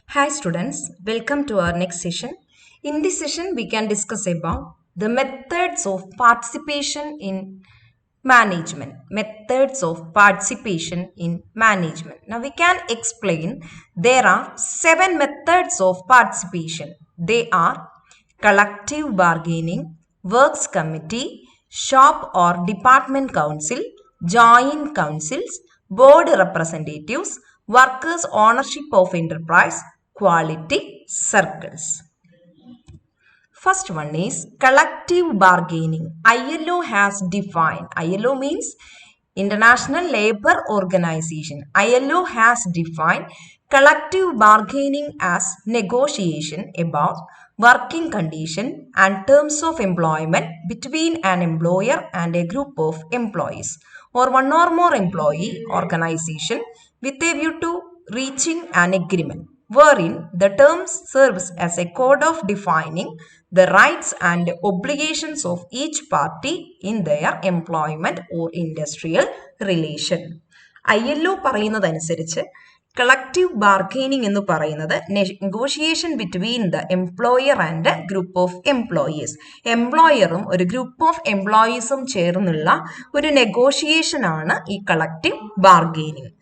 Hi students, welcome to our next session. In this session, we can discuss about the methods of participation in management. Methods of participation in management. Now we can explain there are 7 methods of participation. They are collective bargaining, works committee, shop or department council, joint councils, board representatives, workers' ownership of enterprise, quality circles. First one is collective bargaining. ILO has defined. ILO means International Labour Organization. ILO has defined collective bargaining as negotiation about working condition and terms of employment between an employer and a group of employees or one or more employee organization with a view to reaching an agreement wherein the terms serves as a code of defining the rights and obligations of each party in their employment or industrial relation. ILO പറയുന്നതനുസരിച്ച് collective bargaining എന്ന് പറയുന്നത് negotiation between the employer and group of employees. എംപ്ലോയറും ഒരു group of എംപ്ലോയീസും ചേർന്നുള്ള ഒരു negotiation ആണ് ഈ collective bargaining.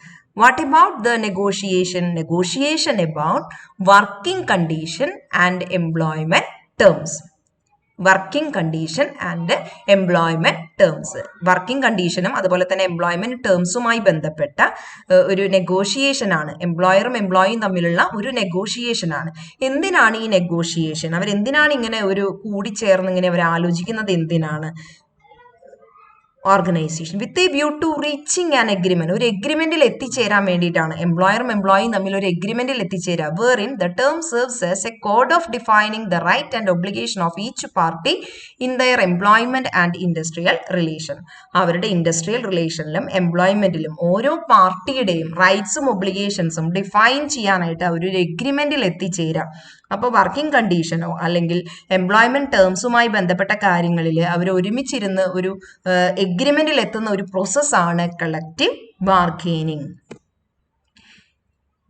What about the negotiation? Negotiation about working condition and employment terms. Working condition and employment terms. Working conditionും അതുപോലെ തന്നെ എംപ്ലോയ്മെന്റ് ടേംസുമായി ബന്ധപ്പെട്ട ഒരു നെഗോഷിയേഷൻ ആണ്. എംപ്ലോയറും എംപ്ലോയിയും തമ്മിലുള്ള ഒരു നെഗോഷിയേഷൻ ആണ്. എന്തിനാണ് ഈ നെഗോഷിയേഷൻ? അവരെന്തിനാണ് ഇങ്ങനെ ഒരു കൂടിച്ചേർന്ന് ഇങ്ങനെ അവർ ആലോചിക്കുന്നത് എന്തിനാണ്? Organisation with a view to reaching an agreement. ഒരു എഗ്രിമെന്റിൽ എത്തിച്ചേരാൻ വേണ്ടിയിട്ടാണ് എംപ്ലോയറും എംപ്ലോയിയും തമ്മിൽ ഒരു എഗ്രിമെന്റിൽ എത്തിച്ചേരുക. Wherein the term serves as a code of defining the right and obligation of each party in their employment and industrial relation. അവരുടെ industrial റിലേഷനിലും എംപ്ലോയ്മെന്റിലും ഓരോ പാർട്ടിയുടെയും റൈറ്റ്സും ഒബ്ലിഗേഷൻസും ഡിഫൈൻ ചെയ്യാനായിട്ട് അവരൊരു എഗ്രിമെന്റിൽ എത്തിച്ചേരാം. അപ്പോൾ വർക്കിംഗ് കണ്ടീഷനോ അല്ലെങ്കിൽ എംപ്ലോയ്മെന്റ് ടേംസുമായി ബന്ധപ്പെട്ട കാര്യങ്ങളിൽ അവർ ഒരുമിച്ചിരുന്ന് ഒരു എഗ്രിമെന്റിൽ എത്തുന്ന ഒരു പ്രോസസ്സാണ് കളക്റ്റീവ് ബാർഗെയിനിങ്.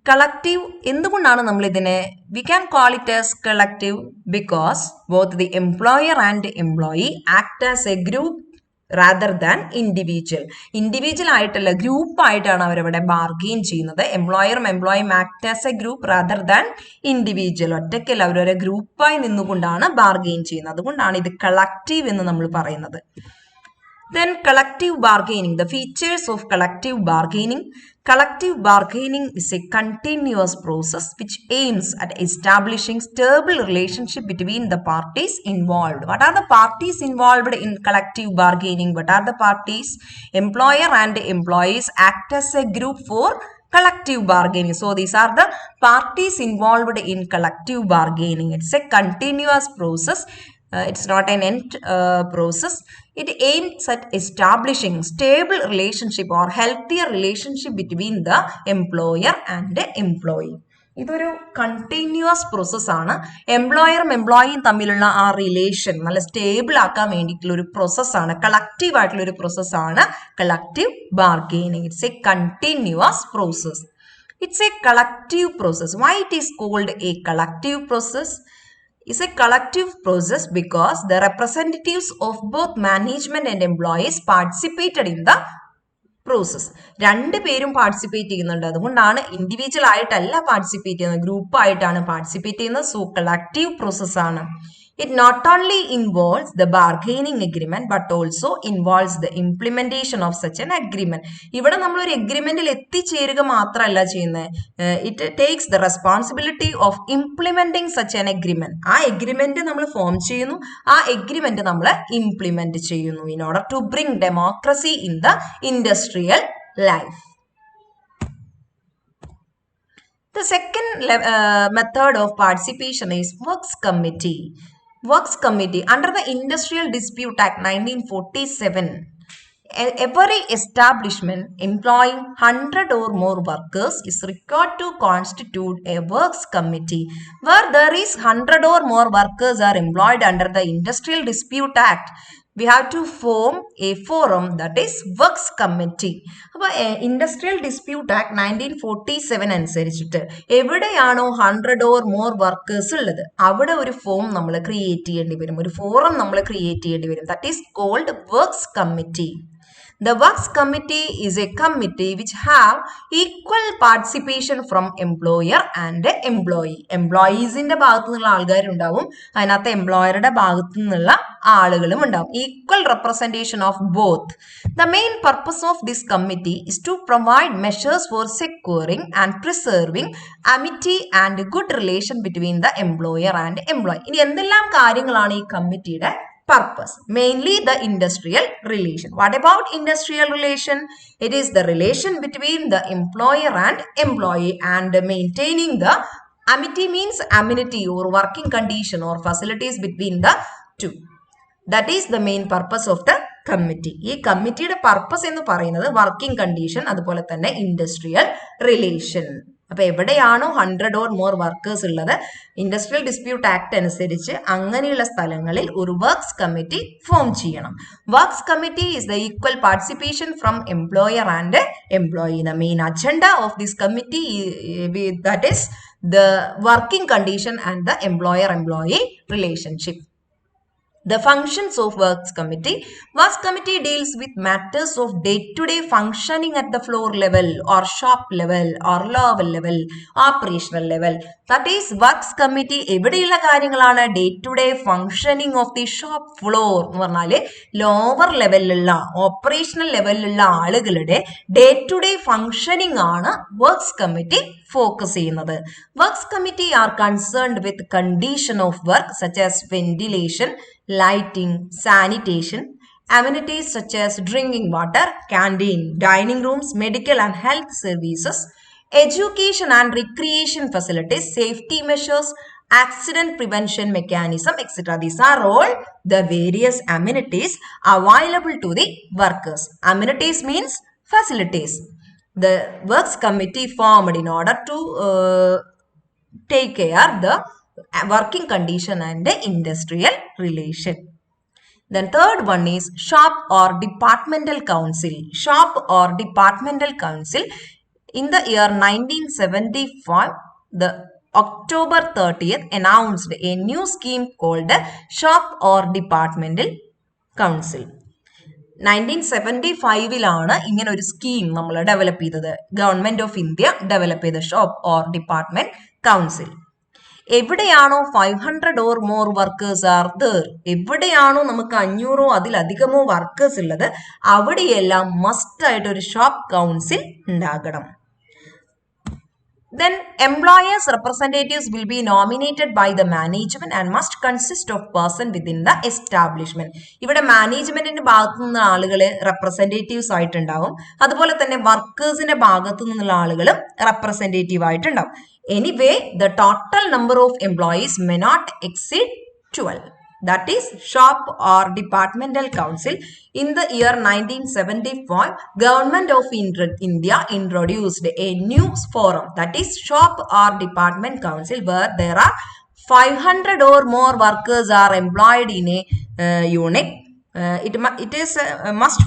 കളക്റ്റീവ് എന്തുകൊണ്ടാണ് നമ്മൾ ഇതിനെ we can call it as collective because both the employer and employee act as a group rather than individual. Individual ആയിട്ടല്ല, ഗ്രൂപ്പായിട്ടാണ് അവരവിടെ ബാർഗെയിൻ ചെയ്യുന്നത്. എംപ്ലോയറും എംപ്ലോയിയും act as a group rather than individual. ഒറ്റയ്ക്കല്ല, അവരൊരു ഗ്രൂപ്പായി നിന്നുകൊണ്ടാണ് ബാർഗെയിൻ ചെയ്യുന്നത്. അതുകൊണ്ടാണ് ഇത് കളക്റ്റീവ് എന്ന് നമ്മൾ പറയുന്നത്. Then collective bargaining, the features of collective bargaining. Collective bargaining is a continuous process which aims at establishing stable relationship between the parties involved. What are the parties involved in collective bargaining? What are the parties? Employer and employees act as a group for collective bargaining. So these are the parties involved in collective bargaining. It's a continuous process. It's not an end process. It aims at establishing stable relationship or healthier relationship between the employer and the employee. ഇതൊരു continuous പ്രോസസ്സാണ്. എംപ്ലോയറും എംപ്ലോയിയും തമ്മിലുള്ള ആ relation നല്ല stable ആക്കാൻ വേണ്ടിയിട്ടുള്ള ഒരു പ്രോസസ്സാണ്, collective ആയിട്ടുള്ള ഒരു പ്രോസസ്സാണ് collective bargaining. It's a continuous process. It's a collective process. Why it is called a collective process? Is a collective process because the representatives of both management and employees participated in the process. രണ്ടുപേരും participate ചെയ്യുന്നുണ്ട്. അതുകൊണ്ടാണ് individual ആയിട്ടല്ല participate ചെയ്യുന്നത്, group ആയിട്ടാണ് participate ചെയ്യുന്നത്. So collective process ആണ്. It not only involves the bargaining agreement but also involves the implementation of such an agreement. ഇവിടെ നമ്മൾ ഒരു എഗ്രിമെന്റിൽ എത്തിച്ചേരുക മാത്രമല്ല ചെയ്യുന്നത്, it takes the responsibility of implementing such an agreement. ആ എഗ്രിമെന്റ് നമ്മൾ ഫോം ചെയ്യുന്നു, ആ എഗ്രിമെന്റ് നമ്മൾ ഇംപ്ലിമെന്റ് ചെയ്യുന്നു in order to bring democracy in the industrial life. The second method of participation is works committee. Works committee under the Industrial Dispute Act 1947. Every establishment employing 100 or more workers is required to constitute a works committee. Where there is 100 or more workers are employed under the Industrial Dispute Act, we have to form a forum, that is works committee. അപ്പോൾ industrial dispute act 1947 അനുസരിച്ചിട്ട് എവിടെയാണോ 100 or more workers ഉള്ളത് അവിടെ ഒരു form നമ്മൾ create ചെയ്യേണ്ടി വരും, ഒരു ഫോറം നമ്മൾ ക്രിയേറ്റ് ചെയ്യേണ്ടി വരും. That is called works committee. The works committee is a committee which have equal participation from employer and employee. Employees-ന്റെ ഭാഗത്തു നിന്നുള്ള ആൾക്കാരുണ്ടാവും, അതിനകത്ത് എംപ്ലോയറുടെ ഭാഗത്തു നിന്നുള്ള ആളുകളും ഉണ്ടാവും. Equal representation of both. The main purpose of this committee is to provide measures for securing and preserving amity and good relation between the employer and employee. ഇനി എന്തെല്ലാം കാര്യങ്ങളാണ് ഈ കമ്മിറ്റിയുടെ purpose? Mainly the industrial relation. What about industrial relation? It is the relation between the employer and employee and maintaining the amity, means amenity or working condition or facilities between the two. That is the main purpose of the committee. ഈ കമ്മിറ്റിയുടെ purpose എന്ന് പറയുന്നത് working condition, അതുപോലെ തന്നെ industrial relation. അപ്പൊ എവിടെയാണോ 100 or more workers ഉള്ളത്, industrial dispute act അനുസരിച്ച് അങ്ങനെയുള്ള സ്ഥലങ്ങളിൽ ഒരു വർക്ക്സ് കമ്മിറ്റി ഫോം ചെയ്യണം. Works committee is the equal participation from employer and employee. The main agenda of this committee, that is the working condition and the employer-employee relationship. The functions of works committee. Works committee deals with matters of day-to-day functioning at the floor level or shop level or lower level, operational level. That is works committee എവിടെയുള്ള കാര്യങ്ങളാണ് day-to-day functioning of the shop floor എന്ന് പറഞ്ഞാൽ lower ലെവലിലുള്ള operational ലെവലിലുള്ള ആളുകളുടെ day-to-day functioning ആണ് works committee focus ചെയ്യുന്നത്. Works committee are concerned with condition of work such as ventilation, lighting, sanitation, amenities such as drinking water, canteen, dining rooms, medical and health services, education and recreation facilities, safety measures, accident prevention mechanism, etc. These are all the various amenities available to the workers. Amenities means facilities. The works committee formed in order to take care the working condition and the industrial relation. Then third one is shop or departmental council. Shop or departmental council. In the year 1975, the October 30th announced a new scheme called shop or departmental council. 1975 ഇങ്ങനെ ഒരു scheme നമ്മൾ develop ചെയ്തത്. Government of India develop ചെയ്ത shop or department council. എവിടെയാണോ 500 or more workers are there, എവിടെയാണോ നമുക്ക് 500 അതിലധികമോ workers ഉള്ളത് അവിടെയെല്ലാം മസ്റ്റ് ആയിട്ട് ഒരു ഷോപ്പ് കൗൺസിൽ ഉണ്ടാകണം. Then employers' representatives will be nominated by the management and must consist of person within the establishment. ഇവിടെ മാനേജ്മെന്റിന്റെ ഭാഗത്തു നിന്നുള്ള ആളുകൾ റെപ്രസെന്റേറ്റീവ്സ് ആയിട്ടുണ്ടാവും, അതുപോലെ തന്നെ വർക്കേഴ്സിന്റെ ഭാഗത്തു നിന്നുള്ള ആളുകളും റെപ്രസെന്റേറ്റീവ് ആയിട്ടുണ്ടാവും. Anyway, the total number of employees may not exceed 12. That is shop or departmental council. In the year 1975, Government of India introduced a new forum, that is shop or department council, where there are 500 or more workers are employed in a unit. It is a must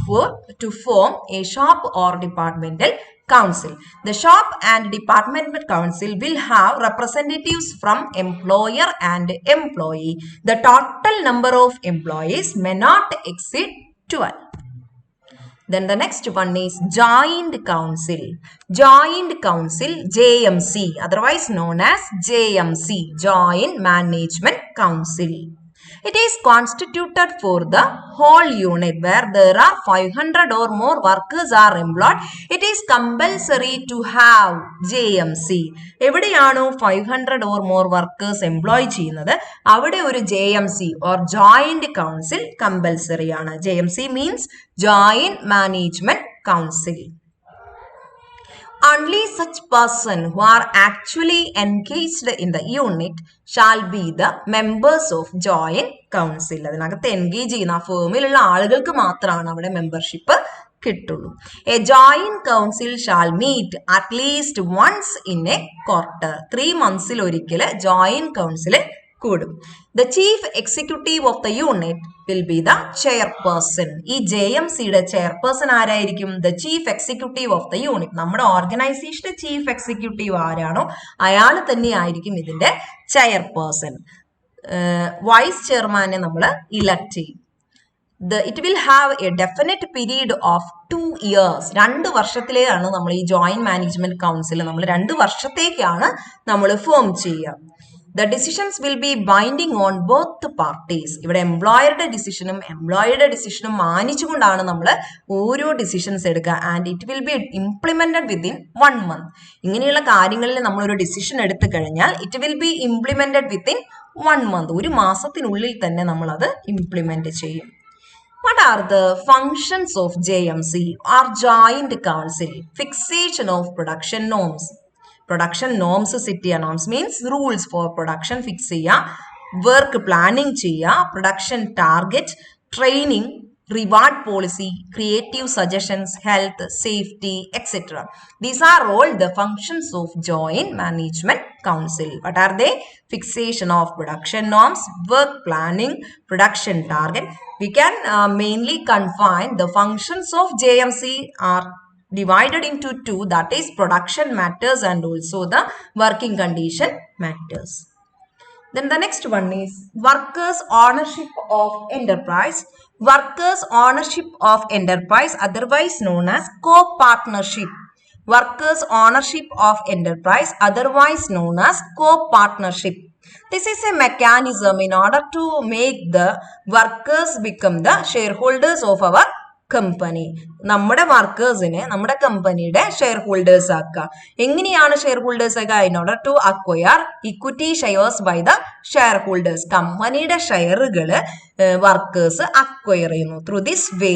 to form a shop or departmental council. The shop and department council will have representatives from employer and employee. The total number of employees may not exceed 12. Then the next one is joint council. Joint council, JMC, otherwise known as JMC, Joint Management Council. It is constituted for the whole unit where there are 500 or more workers are employed. It is compulsory to have JMC. എവിടെയാണോ 500 or more workers employ ചെയ്യുന്നത് അവിടെ ഒരു JMC or Joint Council compulsory ആണ്. JMC means Joint Management Council. Only such person who are actually engaged in the unit shall be the members of joint council. അതിനകത്ത് engage ചെയ്യുന്ന ഫേമിലുള്ള ആളുകൾക്ക് മാത്രമാണ് അവിടെ membership കിട്ടുള്ളൂ. A joint council shall meet at least once in a quarter. 3 months ഒരിക്കൽ joint council കൂടും. The chief executive of the unit will be the chairperson. ഈ JMCയുടെ chairperson ആരായിരിക്കും? The chief executive of the unit. നമ്മുടെ ഓർഗനൈസേഷന്റെ chief executive ആരാണോ അയാൾ തന്നെയായിരിക്കും ഇതിന്റെ ചെയർപേഴ്സൺ. വൈസ് ചെയർമാനെ നമ്മൾ ഇലക്ട് ചെയ്യും. It will have a definite period of 2 years. 2 വർഷത്തിലേക്കാണ് നമ്മൾ ഈ ജോയിന്റ് മാനേജ്മെന്റ് കൗൺസിൽ നമ്മൾ 2 വർഷത്തേക്കാണ് നമ്മൾ ഫോം ചെയ്യുക. The decisions will be binding on both parties. ഇവിടെ എംപ്ലോയറുടെ ഡിസിഷനും എംപ്ലോയിയുടെ ഡിസിഷനും മാനിച്ചുകൊണ്ടാണ് നമ്മൾ ഓരോ ഡിസിഷൻസ് എടുക്കുക. And it will be implemented within 1 month. ഇങ്ങനെയുള്ള കാര്യങ്ങളിൽ നമ്മൾ ഒരു ഡിസിഷൻ എടുത്തു കഴിഞ്ഞാൽ it will be implemented within 1 month. ഒരു മാസത്തിനുള്ളിൽ തന്നെ നമ്മൾ അത് ഇംപ്ലിമെന്റ് ചെയ്യും. What are the functions of JMC or Joint Council? Fixation of production norms. Production norms set cheya. Norms means rules for production fix cheya. Work planning cheya. Production target, training, reward policy, creative suggestions, health, safety, etc. These are all the functions of Joint Management Council. What are they? Fixation of production norms, work planning, production target. We can mainly confine the functions of JMC are divided into 2, that is production matters and also the working condition matters. Then the next one is workers' ownership of enterprise. Workers' ownership of enterprise, otherwise known as co-partnership. Workers' ownership of enterprise, otherwise known as co-partnership. This is a mechanism in order to make the workers become the shareholders of our company. നമ്മുടെ വർക്കേഴ്സിനെ നമ്മുടെ കമ്പനിയുടെ share holders ആക്കുക. എങ്ങനെയാണ് share holders ആക്കുക? In order to acquire equity shares by the share holders. കമ്പനിയുടെ ഷെയറുകൾ workers acquire ചെയ്യുന്നു. Through this way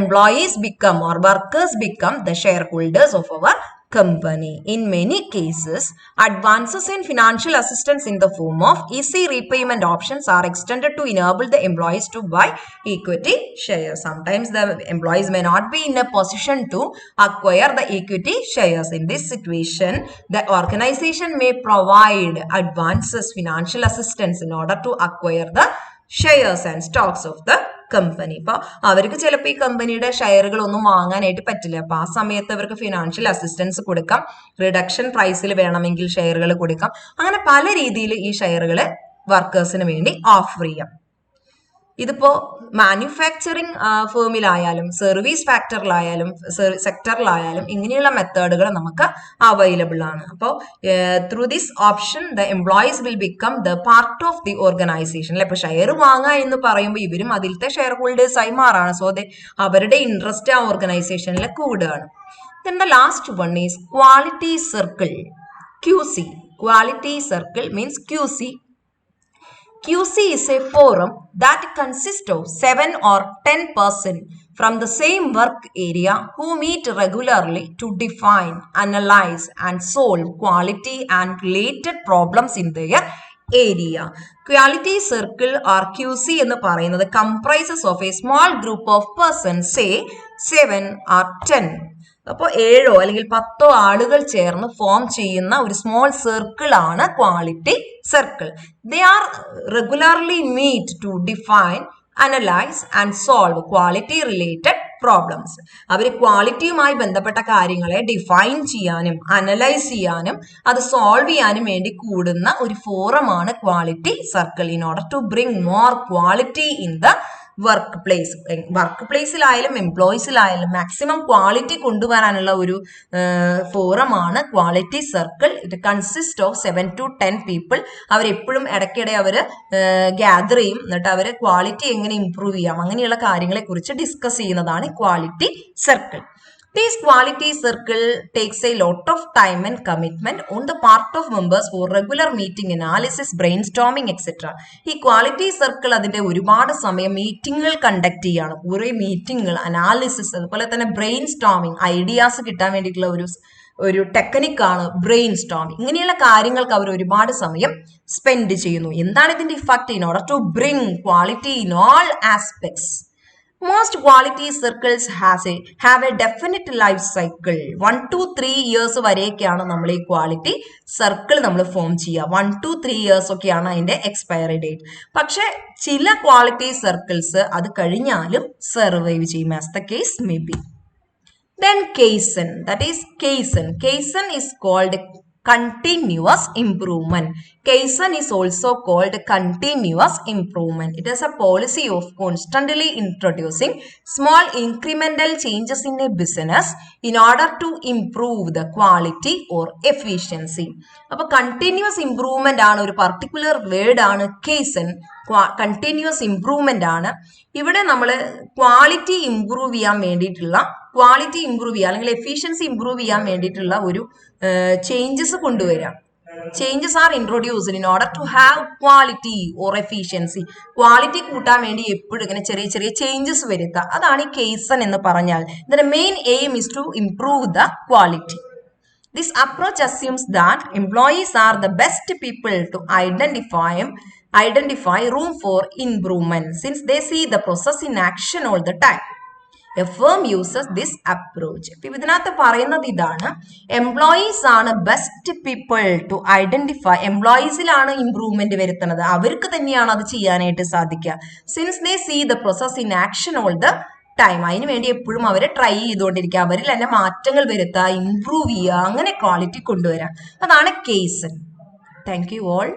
employees become or workers become the share holders of our company. In many cases, advances in financial assistance in the form of easy repayment options are extended to enable the employees to buy equity shares. Sometimes the employees may not be in a position to acquire the equity shares. In this situation, the organization may provide advances, financial assistance in order to acquire the shares and stocks of the company. ഇപ്പൊ അവർക്ക് ചിലപ്പോൾ ഈ കമ്പനിയുടെ ഷെയറുകൾ ഒന്നും വാങ്ങാനായിട്ട് പറ്റില്ല. അപ്പൊ ആ സമയത്ത് അവർക്ക് ഫിനാൻഷ്യൽ അസിസ്റ്റൻസ് കൊടുക്കാം, റിഡക്ഷൻ പ്രൈസിൽ വേണമെങ്കിൽ ഷെയറുകൾ കൊടുക്കാം. അങ്ങനെ പല രീതിയിൽ ഈ ഷെയറുകൾ വർക്കേഴ്സിന് വേണ്ടി ഓഫർ ചെയ്യാം. ഇതിപ്പോ മാനുഫാക്ചറിങ് ഫേമിലായാലും സർവീസ് ഫാക്ടറിലായാലും സെക്ടറിലായാലും ഇങ്ങനെയുള്ള മെത്തേഡുകൾ നമുക്ക് അവൈലബിൾ ആണ്. അപ്പോൾ through this option the employees will become the part of the organisation. അല്ലെ, ഇപ്പൊ ഷെയർ വാങ്ങുക എന്ന് പറയുമ്പോൾ ഇവരും അതിലത്തെ ഷെയർ ഹോൾഡേഴ്സ് ആയി മാറാണ്. സോ അവരുടെ ഇൻട്രസ്റ്റ് ആ ഓർഗനൈസേഷനിൽ കൂടുകയാണ്. Then the last one is quality circle, QC. Quality circle means QC. QC is a forum that consists of 7 or 10 persons from the same work area who meet regularly to define, analyze and solve quality and related problems in their area. Quality circle or QC എന്ന് പറയുന്നത് comprises of a small group of persons, say 7 or 10. അപ്പോൾ 7 അല്ലെങ്കിൽ 10 ആളുകൾ ചേർന്ന് form ചെയ്യുന്ന ഒരു small circle ആണ് quality circle. They are regularly meet to define, analyse and solve quality related problems. അവർ ക്വാളിറ്റിയുമായി ബന്ധപ്പെട്ട കാര്യങ്ങളെ ഡിഫൈൻ ചെയ്യാനും അനലൈസ് ചെയ്യാനും അത് സോൾവ് ചെയ്യാനും വേണ്ടി കൂടുന്ന ഒരു ഫോറമാണ് quality circle. In order to bring more quality in the work പ്ലേസിലായാലും എംപ്ലോയീസിലായാലും മാക്സിമം ക്വാളിറ്റി കൊണ്ടുവരാനുള്ള ഒരു ഫോറമാണ് quality circle. It consist of 7 to 10 people. അവരെപ്പോഴും ഇടയ്ക്കിടെ അവർ ഗ്യാദർ ചെയ്യും, എന്നിട്ട് അവർ ക്വാളിറ്റി എങ്ങനെ ഇംപ്രൂവ് ചെയ്യാം അങ്ങനെയുള്ള കാര്യങ്ങളെ കുറിച്ച് ഡിസ്കസ് ചെയ്യുന്നതാണ് quality circle. This quality circle takes a lot of time and commitment on the part of members for regular meeting, analysis, brainstorming, etc. ഈ ക്വാളിറ്റി സർക്കിൾ അതിന്റെ ഒരുപാട് സമയം മീറ്റിങ്ങുകൾ കണ്ടക്ട് ചെയ്യാണ്. കുറേ മീറ്റിങ്ങുകൾ, അനാലിസിസ്, അതുപോലെ തന്നെ ബ്രെയിൻ സ്റ്റോമിങ്, ഐഡിയാസ് കിട്ടാൻ വേണ്ടിയിട്ടുള്ള ഒരു ടെക്നിക്കാണ് ബ്രെയിൻ സ്റ്റോമിങ്. ഇങ്ങനെയുള്ള കാര്യങ്ങൾക്ക് അവർ ഒരുപാട് സമയം സ്പെൻഡ് ചെയ്യുന്നു. എന്താണ് ഇതിന്റെ effect? In order to bring quality in all aspects. Most quality circles have a definite life cycle. 1 to 3 years വരെയൊക്കെയാണ് നമ്മൾ ഈ ക്വാളിറ്റി സർക്കിൾ നമ്മൾ ഫോം ചെയ്യുക. 1 to 3 years ഒക്കെയാണ് അതിന്റെ എക്സ്പയറി ഡേറ്റ്. പക്ഷെ ചില ക്വാളിറ്റി സർക്കിൾസ് അത് കഴിഞ്ഞാലും സർവൈവ് ചെയ്യും. As the case may be. Then cation, that is cation. Cation is called continuous improvement. Cation is also called continuous improvement. It is a policy of constantly introducing small incremental changes in a business in order to improve the quality or efficiency. അപ്പോൾ continuous improvement ആണ്, ഒരു particular word ആണ് Kesan. Continuous improvement ആണ്. ഇവിടെ നമ്മൾ quality improve ചെയ്യാൻ വേണ്ടിയിട്ടുള്ള, quality improve ചെയ്യുക അല്ലെങ്കിൽ എഫിഷ്യൻസി ഇംപ്രൂവ് ചെയ്യാൻ വേണ്ടിയിട്ടുള്ള ഒരു ചേഞ്ചസ് കൊണ്ടുവരാം. Changes are introduced in order to have quality or efficiency. Quality കൂട്ടാൻ വേണ്ടി എപ്പോഴും ഇങ്ങനെ ചെറിയ ചെറിയ ചേഞ്ചസ് വരുത്തുക. അതാണ് ഈ കേസൻ എന്ന് പറഞ്ഞാൽ. ഇതിന്റെ main aim is to improve the quality. This approach assumes that employees are the best people to identify room for improvement since they see the process in action all the time. A firm uses this approach. ഇതിനകത്ത് പറയുന്നത് ഇതാണ്, employees ആണ് best people to identify. എംപ്ലോയീസിലാണ് improvement വരുത്തുന്നത്, അവർക്ക് തന്നെയാണ് അത് ചെയ്യാനായിട്ട് സാധിക്കുക. Since they see the process in action all the time. അതിനു വേണ്ടി എപ്പോഴും അവരെ ട്രൈ ചെയ്തുകൊണ്ടിരിക്കുക, അവരിൽ തന്നെ മാറ്റങ്ങൾ വരുത്തുക, ഇംപ്രൂവ് ചെയ്യുക, അങ്ങനെ ക്വാളിറ്റി കൊണ്ടുവരാം. അതാണ് കേസൻ. Thank you all.